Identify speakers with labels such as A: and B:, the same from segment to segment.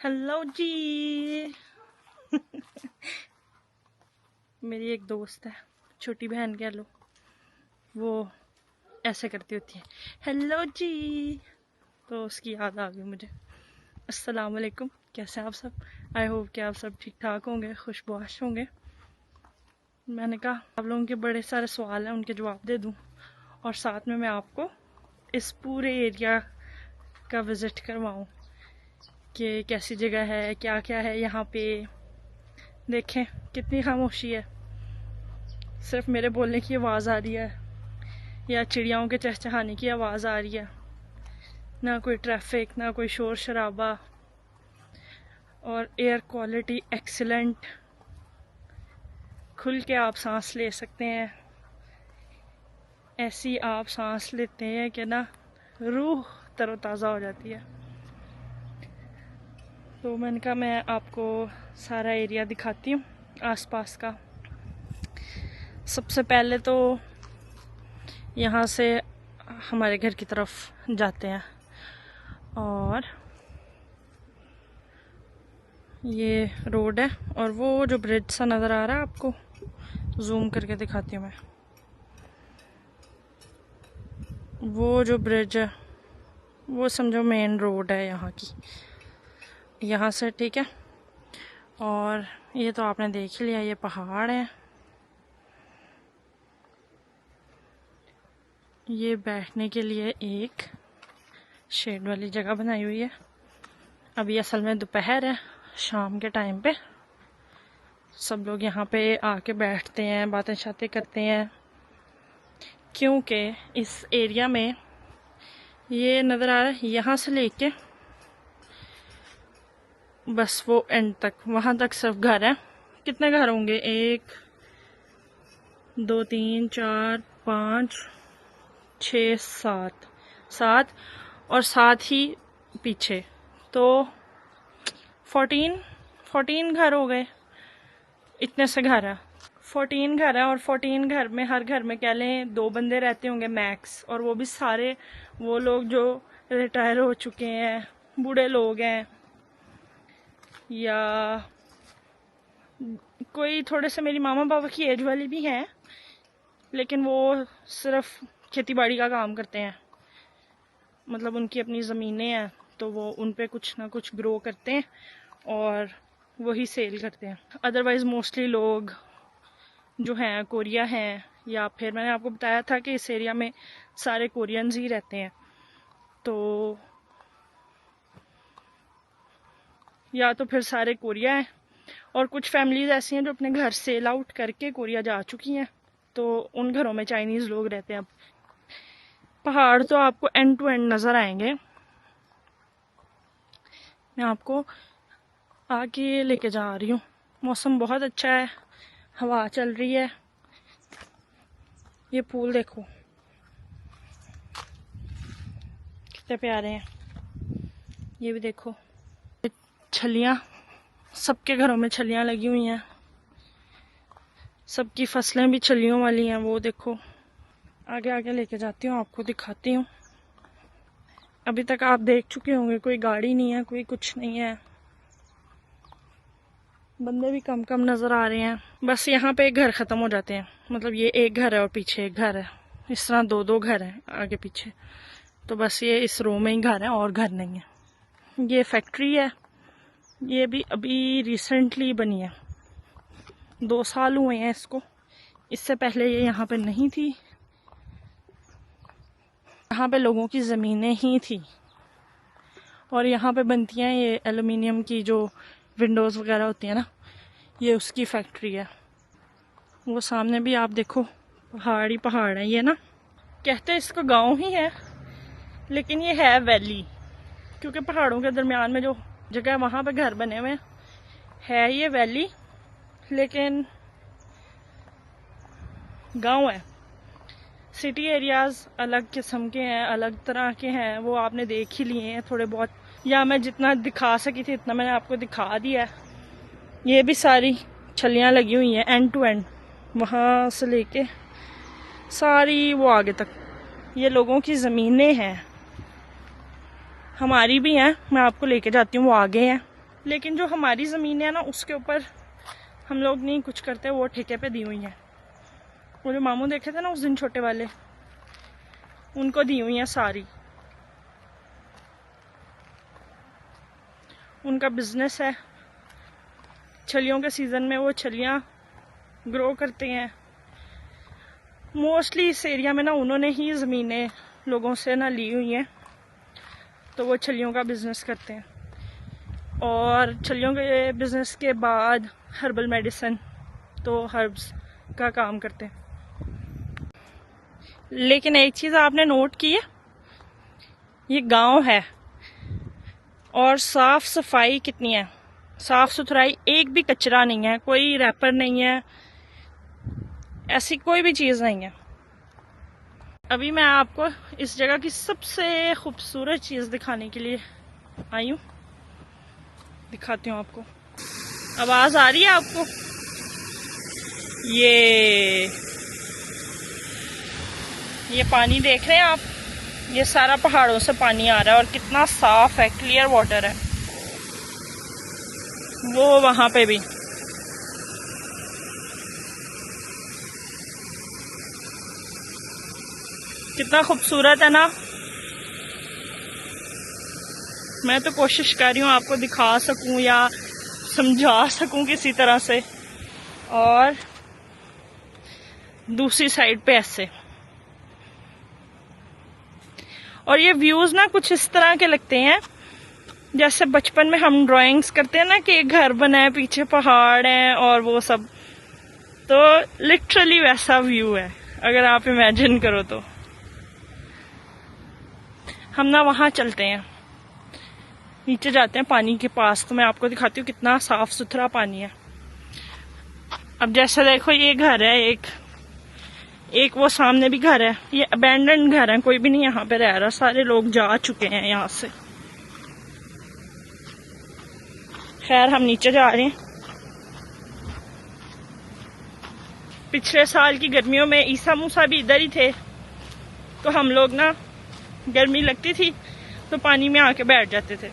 A: Hello जी। मेरी एक दोस्त है, छोटी बहन कह लो, वो ऐसे करती होती है हेलो जी, तो उसकी याद आ गई मुझे। अस्सलाम वालेकुम, कैसे हैं आप सब? आई होप कि आप सब ठीक ठाक होंगे, खुशबाश होंगे। मैंने कहा आप लोगों के बड़े सारे सवाल हैं, उनके जवाब दे दूं और साथ में मैं आपको इस पूरे एरिया का विज़िट करवाऊं कि कैसी जगह है, क्या क्या है यहाँ पे। देखें कितनी खामोशी है, सिर्फ मेरे बोलने की आवाज़ आ रही है या चिड़ियाओं के चहचहाने की आवाज़ आ रही है। ना कोई ट्रैफिक, ना कोई शोर शराबा, और एयर क्वालिटी एक्सीलेंट। खुल के आप सांस ले सकते हैं, ऐसी आप सांस लेते हैं कि ना रूह तरोताज़ा हो जाती है। तो मैंने कहा मैं आपको सारा एरिया दिखाती हूँ आसपास का। सबसे पहले तो यहाँ से हमारे घर की तरफ जाते हैं और ये रोड है और वो जो ब्रिज सा नज़र आ रहा है आपको, जूम करके दिखाती हूँ मैं। वो जो ब्रिज है वो समझो मेन रोड है यहाँ की, यहाँ से, ठीक है। और ये तो आपने देख ही लिया, ये पहाड़ है। ये बैठने के लिए एक शेड वाली जगह बनाई हुई है। अभी असल में दोपहर है, शाम के टाइम पे सब लोग यहाँ पे आके बैठते हैं, बातें शातें करते हैं, क्योंकि इस एरिया में ये नज़र आ रहा है यहाँ से लेके बस वो एंड तक, वहाँ तक सिर्फ घर है। कितने घर होंगे? 1 2 3 4 5 6 7 और साथ ही पीछे तो 14 घर हो गए। इतने से घर है, 14 घर है, और 14 घर में हर घर में कह लें 2 बंदे रहते होंगे मैक्स, और वो भी सारे वो लोग जो रिटायर हो चुके हैं, बूढ़े लोग हैं, या कोई थोड़े से मेरी मामा पापा की एज वाली भी हैं, लेकिन वो सिर्फ खेती बाड़ी का काम करते हैं। मतलब उनकी अपनी ज़मीनें हैं तो वो उन पे कुछ ना कुछ ग्रो करते हैं और वही सेल करते हैं। अदरवाइज़ मोस्टली लोग जो हैं कोरिया हैं, या फिर मैंने आपको बताया था कि इस एरिया में सारे कोरियंस ही रहते हैं, तो या तो फिर सारे कोरिया हैं, और कुछ फैमिलीज ऐसी हैं जो अपने घर सेल आउट करके कोरिया जा चुकी हैं, तो उन घरों में चाइनीज़ लोग रहते हैं। अब पहाड़ तो आपको एंड टू एंड नज़र आएंगे। मैं आपको आगे लेके जा रही हूँ। मौसम बहुत अच्छा है, हवा चल रही है। ये फूल देखो कितने प्यारे हैं, ये भी देखो। छलियाँ, सबके घरों में छलियाँ लगी हुई हैं, सबकी फसलें भी छलियों वाली हैं। वो देखो, आगे आगे लेके जाती हूँ, आपको दिखाती हूँ। अभी तक आप देख चुके होंगे, कोई गाड़ी नहीं है, कोई कुछ नहीं है, बंदे भी कम कम नज़र आ रहे हैं। बस यहाँ पे एक घर ख़त्म हो जाते हैं, मतलब ये एक घर है और पीछे एक घर है, इस तरह 2 घर हैं आगे पीछे। तो बस ये इस रो में ही घर है और घर नहीं है। ये फैक्ट्री है, ये भी अभी रिसेंटली बनी है, 2 साल हुए हैं इसको। इससे पहले ये यहाँ पे नहीं थी, यहाँ पे लोगों की ज़मीनें ही थी, और यहाँ पे बनती हैं ये एलुमिनियम की जो विंडोज़ वगैरह होती है ना, ये उसकी फैक्ट्री है। वो सामने भी आप देखो, पहाड़ ही पहाड़ है ये ना। कहते इसको गांव ही है, लेकिन ये है वैली, क्योंकि पहाड़ों के दरमियान में जो जगह है वहाँ पे घर बने हुए है। ये वैली लेकिन गांव है। सिटी एरियाज अलग किस्म के हैं, अलग तरह के हैं, वो आपने देख ही लिए हैं थोड़े बहुत, या मैं जितना दिखा सकी थी इतना मैंने आपको दिखा दिया। ये भी सारी छलियाँ लगी हुई हैं एंड टू एंड, वहाँ से लेके सारी वो आगे तक। ये लोगों की ज़मीनें हैं, हमारी भी हैं, मैं आपको लेके जाती हूँ, वो आगे हैं। लेकिन जो हमारी ज़मीन है ना उसके ऊपर हम लोग नहीं कुछ करते, वो ठेके पे दी हुई हैं। वो जो मामू देखे थे ना उस दिन छोटे वाले, उनको दी हुई हैं सारी। उनका बिजनेस है, छलियों के सीज़न में वो छलियाँ ग्रो करते हैं। मोस्टली इस एरिया में ना उन्होंने ही ज़मीनें लोगों से ना ली हुई हैं, तो वो छलियों का बिज़नेस करते हैं। और छलियों के बिज़नेस के बाद हर्बल मेडिसिन, तो हर्ब्स का काम करते हैं। लेकिन एक चीज़ आपने नोट की है, ये गांव है और साफ सफाई कितनी है, साफ सुथराई, एक भी कचरा नहीं है, कोई रैपर नहीं है, ऐसी कोई भी चीज़ नहीं है। अभी मैं आपको इस जगह की सबसे खूबसूरत चीज़ दिखाने के लिए आई हूँ, दिखाती हूँ आपको। आवाज़ आ रही है आपको? ये पानी देख रहे हैं आप, ये सारा पहाड़ों से पानी आ रहा है और कितना साफ है, क्लियर वाटर है। वो वहां पे भी कितना खूबसूरत है ना। मैं तो कोशिश कर रही हूँ आपको दिखा सकूं या समझा सकूं किसी तरह से। और दूसरी साइड पे ऐसे, और ये व्यूज ना कुछ इस तरह के लगते हैं जैसे बचपन में हम ड्राइंग्स करते हैं ना कि एक घर बना है, पीछे पहाड़ है और वो सब, तो लिटरली वैसा व्यू है अगर आप इमेजिन करो तो। हम ना वहां चलते हैं, नीचे जाते हैं पानी के पास, तो मैं आपको दिखाती हूँ कितना साफ सुथरा पानी है। अब जैसे देखो ये घर है, एक वो सामने भी घर है, ये अबैंडन्ड घर है, कोई भी नहीं यहाँ पे रह रहा, सारे लोग जा चुके हैं यहाँ से। खैर हम नीचे जा रहे हैं। पिछले साल की गर्मियों में ईसा मूसा भी इधर ही थे, तो हम लोग ना गर्मी लगती थी तो पानी में आके बैठ जाते थे।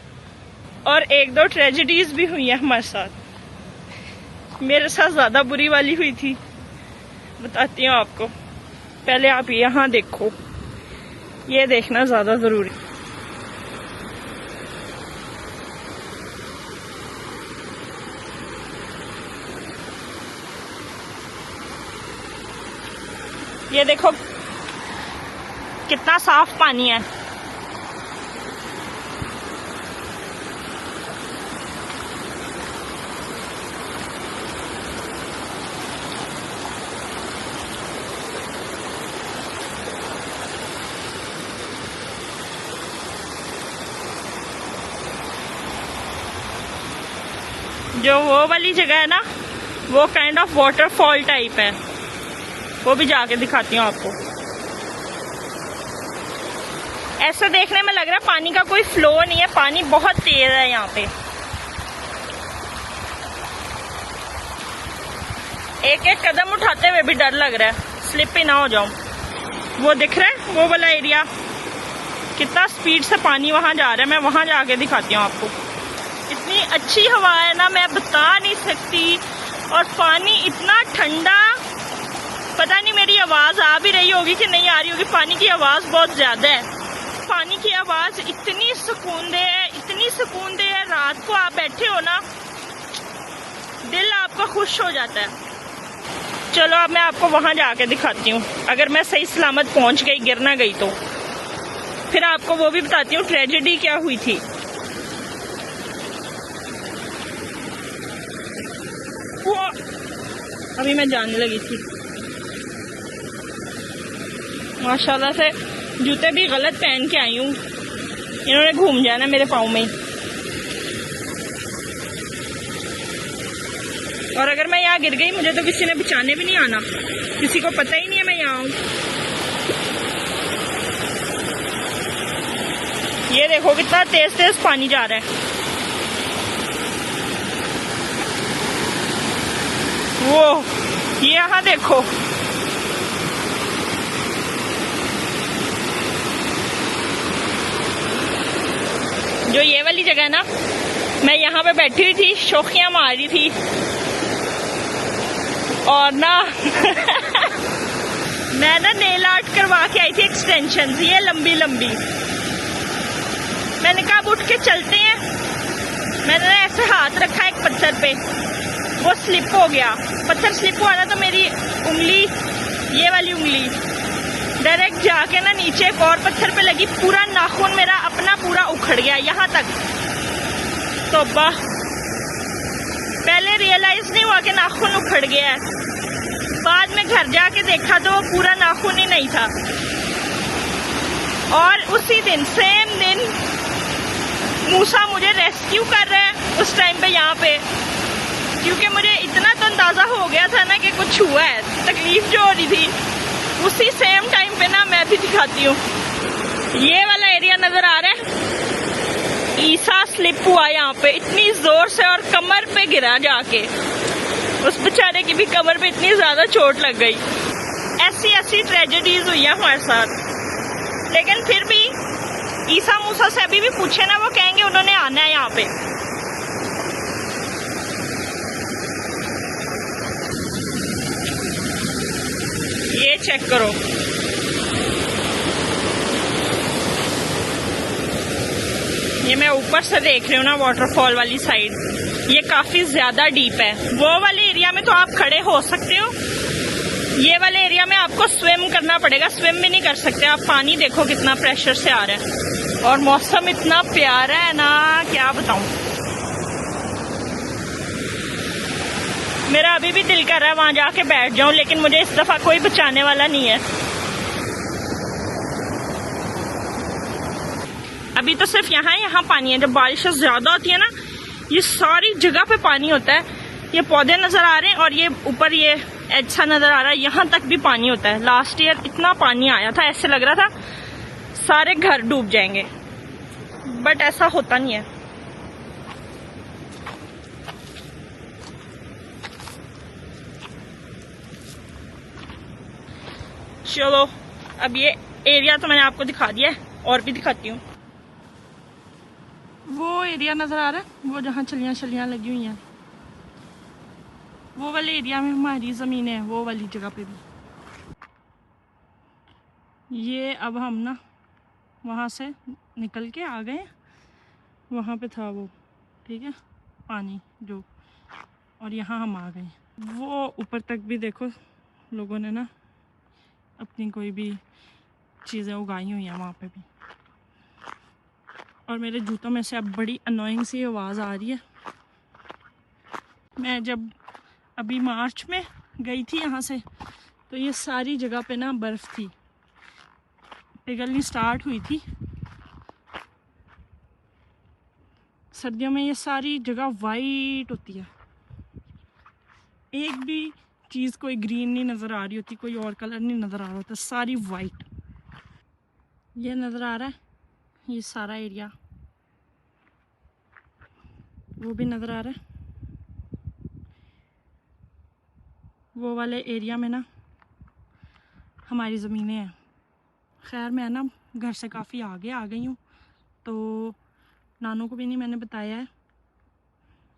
A: और एक दो ट्रेजेडीज भी हुई है हमारे साथ। मेरे साथ ज्यादा बुरी वाली हुई थी, बताती हूँ आपको। पहले आप यहाँ देखो, ये देखना ज्यादा जरूरी। ये देखो कितना साफ पानी है। जो वो वाली जगह है ना, वो काइंड ऑफ वाटरफॉल टाइप है, वो भी जाके दिखाती हूँ आपको। ऐसा देखने में लग रहा है पानी का कोई फ्लो नहीं है, पानी बहुत तेज है यहाँ पे। एक एक कदम उठाते हुए भी डर लग रहा है स्लिप ही ना हो जाऊं। वो दिख रहा है वो वाला एरिया, कितना स्पीड से पानी वहां जा रहा है। मैं वहां जाके दिखाती हूँ आपको। इतनी अच्छी हवा है ना, मैं बता नहीं सकती। और पानी इतना ठंडा, पता नहीं मेरी आवाज आ भी रही होगी कि नहीं आ रही होगी। पानी की आवाज बहुत ज्यादा है। पानी की आवाज इतनी सुकूनदेह है, इतनी सुकूनदेह है। रात को आप बैठे हो ना, दिल आपका खुश हो जाता है। चलो अब मैं आपको वहां जाके दिखाती हूँ, अगर मैं सही सलामत पहुंच गई, गिर ना गई तो। फिर आपको वो भी बताती हूँ ट्रेजेडी क्या हुई थी। अभी मैं जाने लगी थी। माशाल्लाह से जूते भी गलत पहन के आई हूँ, इन्होंने घूम जाना मेरे पाँव में। और अगर मैं यहाँ गिर गई, मुझे तो किसी ने बचाने भी नहीं आना, किसी को पता ही नहीं है मैं यहाँ हूँ। ये देखो कितना तेज तेज पानी जा रहा है। वो ये यहाँ देखो, जो ये वाली जगह है ना, मैं यहाँ पे बैठी हुई थी, शौकियाँ मार रही थी और ना मैं ना नेल आर्ट करवा के आई थी, एक्सटेंशन ये लंबी लंबी। मैंने कहा अब उठ के चलते हैं। मैंने ना ऐसे हाथ रखा एक पत्थर पे, वो स्लिप हो गया। पत्थर स्लिप हुआ ना तो मेरी उंगली, ये वाली उंगली डायरेक्ट जाके ना नीचे एक और पत्थर पे लगी। पूरा नाखून मेरा अपना पूरा उखड़ गया यहाँ तक। तो पहले रियलाइज नहीं हुआ कि नाखून उखड़ गया है, बाद में घर जाके देखा तो वो पूरा नाखून ही नहीं था। और उसी दिन, सेम दिन, मूसा मुझे रेस्क्यू कर रहा है उस टाइम पे यहाँ पे, क्योंकि मुझे इतना तो अंदाजा हो गया था ना कि कुछ हुआ है, तकलीफ जो हो रही थी। उसी सेम टाइम पे ना मैं भी दिखाती हूँ, ये वाला एरिया नजर आ रहा है। ईसा स्लिप हुआ यहाँ पे इतनी जोर से और कमर पे गिरा जाके। उस बेचारे की भी कमर पे इतनी ज्यादा चोट लग गई। ऐसी ऐसी ट्रेजेडीज हुई है हमारे साथ। लेकिन फिर भी ईसा मूसा से अभी भी पूछे ना, वो कहेंगे उन्होंने आना है यहाँ पे। ये चेक करो, ये मैं ऊपर से देख रही हूँ ना वाटरफॉल वाली साइड, ये काफी ज्यादा डीप है। वो वाले एरिया में तो आप खड़े हो सकते हो, ये वाले एरिया में आपको स्विम करना पड़ेगा। स्विम भी नहीं कर सकते आप, पानी देखो कितना प्रेशर से आ रहा है। और मौसम इतना प्यारा है ना, क्या बताऊं। मेरा अभी भी दिल कर रहा है वहां जाके बैठ जाऊं, लेकिन मुझे इस दफा कोई बचाने वाला नहीं है। अभी तो सिर्फ यहाँ पानी है। जब बारिश ज्यादा होती है ना, ये सारी जगह पे पानी होता है। ये पौधे नजर आ रहे हैं और ये ऊपर ये एज सा नजर आ रहा है, यहाँ तक भी पानी होता है। लास्ट ईयर इतना पानी आया था, ऐसे लग रहा था सारे घर डूब जाएंगे, बट ऐसा होता नहीं है। चलो अब ये एरिया तो मैंने आपको दिखा दिया है, और भी दिखाती हूँ। वो एरिया नजर आ रहा है, वो जहाँ छलियाँ छलियाँ लगी हुई हैं, वो वाले एरिया में हमारी ज़मीन है, वो वाली जगह पे भी। ये अब हम ना वहाँ से निकल के आ गए, वहाँ पे था वो, ठीक है, पानी जो, और यहाँ हम आ गए। वो ऊपर तक भी देखो लोगों ने ना अपनी कोई भी चीज़ें उगाई हुई हैं वहाँ पे भी। और मेरे जूतों में से अब बड़ी अनोइंग सी आवाज़ आ रही है। मैं जब अभी मार्च में गई थी यहाँ से, तो ये सारी जगह पे ना बर्फ़ थी, पिघलनी स्टार्ट हुई थी। सर्दियों में ये सारी जगह वाइट होती है, एक भी चीज़ कोई ग्रीन नहीं नज़र आ रही होती, कोई और कलर नहीं नज़र आ रहा होता, सारी वाइट। ये नज़र आ रहा है ये सारा एरिया, वो भी नज़र आ रहा है। वो वाले एरिया में ना हमारी ज़मीनें हैं। खैर मैं ना घर से काफ़ी आगे आ गई हूँ, तो नानू को भी नहीं मैंने बताया है।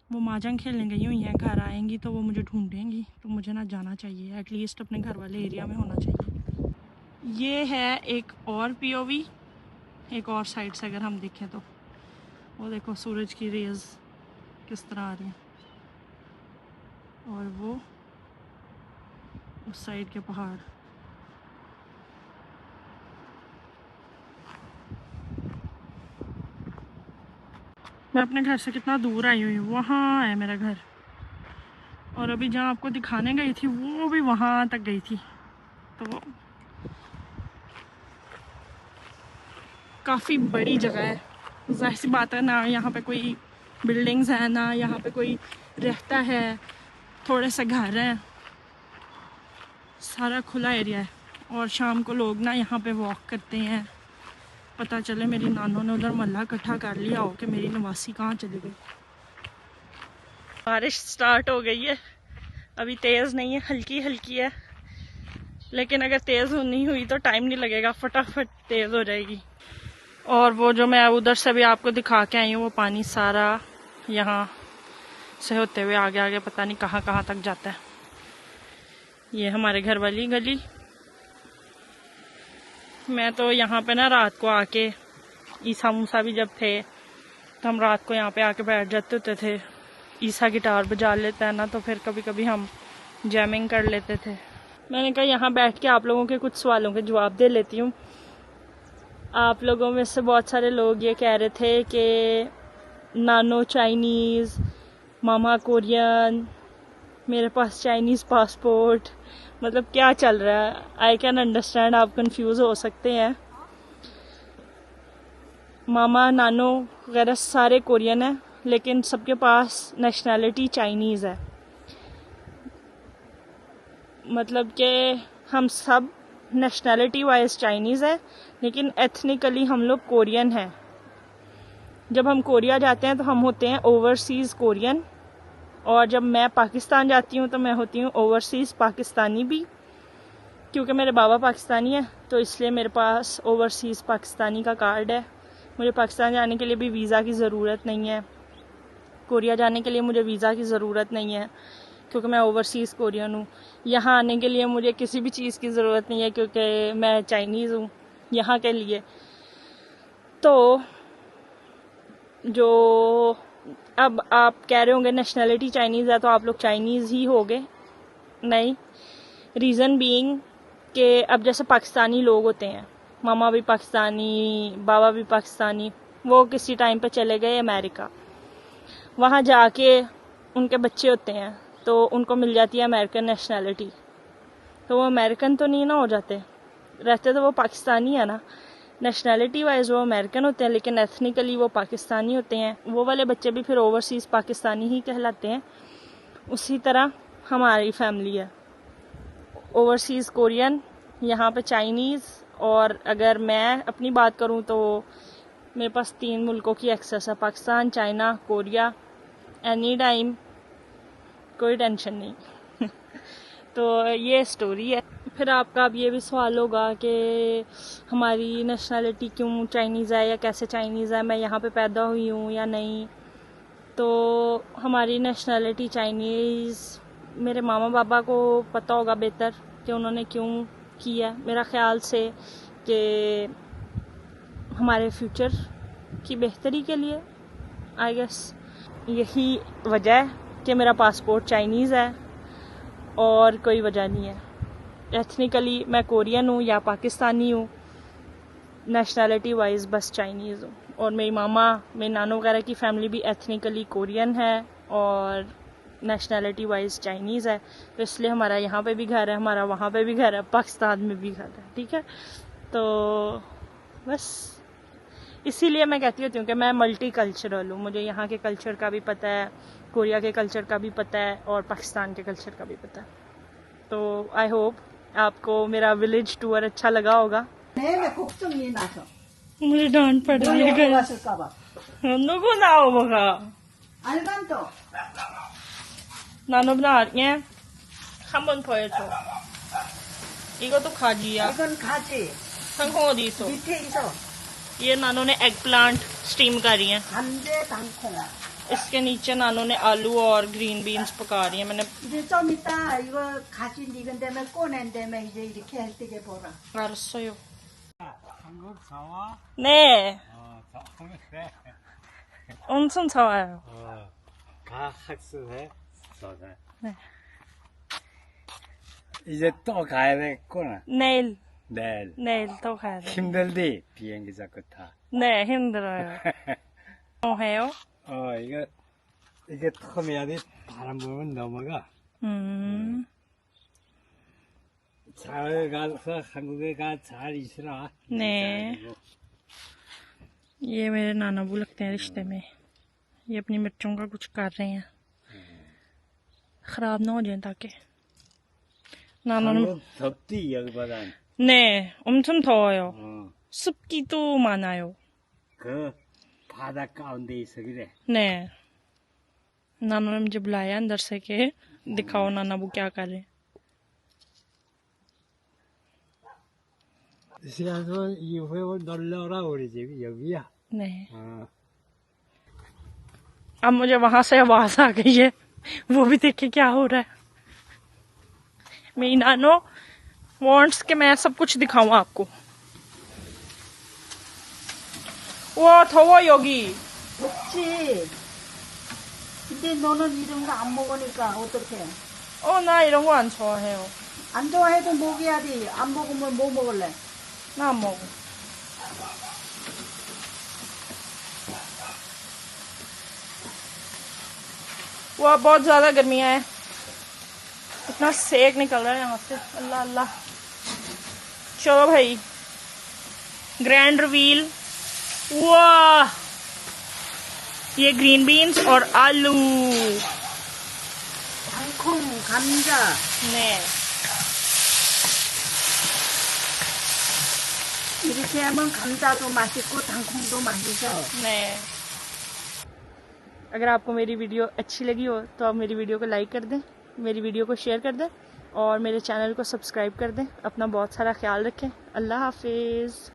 A: वो महाजंग खेलने गई हुई हैं, घर आएंगी तो वो मुझे ढूंढेंगी, तो मुझे ना जाना चाहिए, एटलीस्ट अपने घर वाले एरिया में होना चाहिए। ये है एक और पीओवी, एक और साइड से अगर हम देखें तो वो देखो सूरज की रेज़ किस तरह आ रही है, और वो उस साइड के पहाड़। मैं अपने घर से कितना दूर आई हुई हूँ, वहाँ है मेरा घर, और अभी जहाँ आपको दिखाने गई थी वो भी वहाँ तक गई थी। तो वो काफ़ी बड़ी जगह है, जाहिर सी बात है ना यहाँ पे कोई बिल्डिंग्स हैं, ना यहाँ पे कोई रहता है, थोड़े से घर हैं, सारा खुला एरिया है। और शाम को लोग ना यहाँ पे वॉक करते हैं, पता चले मेरी नानों ने उधर मोहल्ला इकट्ठा कर लिया हो कि मेरी नवासी कहाँ चली गई। बारिश स्टार्ट हो गई है, अभी तेज़ नहीं है, हल्की हल्की है, लेकिन अगर तेज़ नहीं हुई तो टाइम नहीं लगेगा, फटाफट तेज़ हो जाएगी। और वो जो मैं उधर से भी आपको दिखा के आई हूँ, वो पानी सारा यहाँ से होते हुए आगे आगे पता नहीं कहाँ कहाँ तक जाता है। ये हमारे घर वाली गली। मैं तो यहाँ पे ना रात को आके, ईसा मूसा भी जब थे तो हम रात को यहाँ पे आके बैठ जाते होते थे। ईसा गिटार बजा लेता है ना, तो फिर कभी कभी हम जैमिंग कर लेते थे। मैंने कहा यहाँ बैठ के आप लोगों के कुछ सवालों के जवाब दे लेती हूँ। आप लोगों में से बहुत सारे लोग ये कह रहे थे कि नानो चाइनीज़, मामा कोरियन, मेरे पास चाइनीज़ पासपोर्ट, मतलब क्या चल रहा है। आई कैन अंडरस्टैंड, आप कंफ्यूज हो सकते हैं। मामा नानो वगैरह सारे कोरियन हैं, लेकिन सबके पास नेशनैलिटी चाइनीज़ है। मतलब कि हम सब नेशनैलिटी वाइज चाइनीज़ है, लेकिन एथनिकली हम लोग कोरियन हैं। जब हम कोरिया जाते हैं तो हम होते हैं ओवरसीज़ कोरियन, और जब मैं पाकिस्तान जाती हूँ तो मैं होती हूँ ओवरसीज़ पाकिस्तानी भी, क्योंकि मेरे बाबा पाकिस्तानी है तो इसलिए मेरे पास ओवरसीज़ पाकिस्तानी का कार्ड है। मुझे पाकिस्तान जाने के लिए भी वीज़ा की ज़रूरत नहीं है, कोरिया जाने के लिए मुझे वीज़ा की ज़रूरत नहीं है क्योंकि मैं ओवरसीज़ कोरियन हूँ। यहाँ आने के लिए मुझे किसी भी चीज़ की ज़रूरत नहीं है क्योंकि मैं चाइनीज़ हूँ यहाँ के लिए। तो जो अब आप कह रहे होंगे नेशनैलिटी चाइनीज़ है तो आप लोग चाइनीज़ ही होगे, नहीं। रीज़न बीइंग कि अब जैसे पाकिस्तानी लोग होते हैं, मामा भी पाकिस्तानी, बाबा भी पाकिस्तानी, वो किसी टाइम पे चले गए अमेरिका, वहाँ जाके उनके बच्चे होते हैं तो उनको मिल जाती है अमेरिकन नेशनैलिटी, तो वो अमेरिकन तो नहीं ना हो जाते, रहते तो वो पाकिस्तानी है ना। नेशनैलिटी वाइज वो अमेरिकन होते हैं लेकिन एथनिकली वो पाकिस्तानी होते हैं। वो वाले बच्चे भी फिर ओवरसीज़ पाकिस्तानी ही कहलाते हैं। उसी तरह हमारी फैमिली है, ओवरसीज़ कोरियन, यहाँ पे चाइनीज़, और अगर मैं अपनी बात करूँ तो मेरे पास 3 मुल्कों की एक्सेस है, Pakistan, China, Korea, any time, कोई टेंशन नहीं। तो ये स्टोरी है। फिर आपका अब ये भी सवाल होगा कि हमारी नेशनैलिटी क्यों चाइनीज़ है या कैसे चाइनीज़ है, मैं यहाँ पे पैदा हुई हूँ या नहीं। तो हमारी नेशनैलिटी चाइनीज़, मेरे मामा बाबा को पता होगा बेहतर कि उन्होंने क्यों किया। मेरा ख्याल से कि हमारे फ्यूचर की बेहतरी के लिए, आई गेस यही वजह है कि मेरा पासपोर्ट चाइनीज़ है और कोई वजह नहीं है। एथनिकली मैं कोरियन हूँ या पाकिस्तानी हूँ, नेशनैलिटी वाइज बस चाइनीज़ हूँ। और मेरी मामा, मेरे नानू वगैरह की फैमिली भी एथनिकली कोरियन है और नेशनैलिटी वाइज चाइनीज़ है। तो इसलिए हमारा यहाँ पे भी घर है, हमारा वहाँ पे भी घर है, पाकिस्तान में भी घर है, ठीक है। तो बस इसीलिए मैं कहती होती हूँ कि मैं मल्टी कल्चरल हूँ। मुझे यहाँ के कल्चर का भी पता है, कोरिया के कल्चर का भी पता है और पाकिस्तान के कल्चर का भी पता है। तो आई होप आपको मेरा विलेज टूर अच्छा लगा होगा। मुझे डांट पड़ रही है, 누구 나오고가 나눠 나왔냐? 한번 보여줘. 이것도 가지야.
B: 이건 가지.
A: 땅콩 어디 있어?
B: 밑에 있어.
A: ये नानू ने एग प्लांट स्टीम कर रही हैं।
B: 감자 땅콩.
A: इसके नीचे नानू ने आलू और ग्रीन बीन्स पका रही हैं। मैंने
B: 이제 좀 이따 이거 가지 익은 다음에 꺼낸 다음에 이제 이렇게 할 때게 보라.
A: 알았어요.
C: 한국 사와?
A: 네,
C: 그래.
A: 엄청 좋아요.
C: 가학습해? 저는.
A: 네.
C: 이제 또 가야 되겠구나.
A: 내일
C: 내일.
A: 또 가야 돼.
C: 힘들디? 비행기 자꾸 타.
A: 네, 힘들어요. 해요?
C: 이게 텀이야지 바람 불면 넘어가. 잘 가서 한국에 잘 있으라.
A: 네. ये मेरे नाना बू लगते हैं रिश्ते में। ये अपनी मिर्चों का कुछ कर रहे हैं, खराब ना हो जाए ताकि। 나는
C: 한국 덥디 여기보단.
A: 네, 엄청 더워요.
C: 어.
A: 습기도 많아요.
C: 그 바다 가운데 있어 그래.
A: 네, नाना ने मुझे बुलाया अंदर से के दिखाओ नाना वो क्या कर रहे हैं।
C: 시간은 이후에 놀러라 우리 집이 여기야.
A: 네,
C: 어.
A: अब मुझे वहां से आवाज आ गई है, वो भी देखे क्या हो रहा है। मेरी नानो वांट्स कि मैं सब कुछ दिखाऊं आपको। 와 더워 여기.
B: 먹지. 근데 너는 이런 거 안 먹으니까 어떡해.
A: 나 이런 거 안 좋아해요.
B: 안 좋아해도 먹여야지. 안 먹으면 뭐 먹을래?
A: 나 안 먹어. वाह बहुत ज्यादा गर्मियां है, इतना सेक निकल रहा है यहाँ से। अल्लाह अल्लाह। चलो भाई, ग्रैंड रिवील। वाह, ये ग्रीन बीन्स और आलू।
B: 땅콩, 감자.
A: 네.
B: 이렇게 하면 감자도 맛있고 땅콩도 맛있어.
A: 네। अगर आपको मेरी वीडियो अच्छी लगी हो तो आप मेरी वीडियो को लाइक कर दें, मेरी वीडियो को शेयर कर दें और मेरे चैनल को सब्सक्राइब कर दें। अपना बहुत सारा ख्याल रखें। अल्लाह हाफिज़।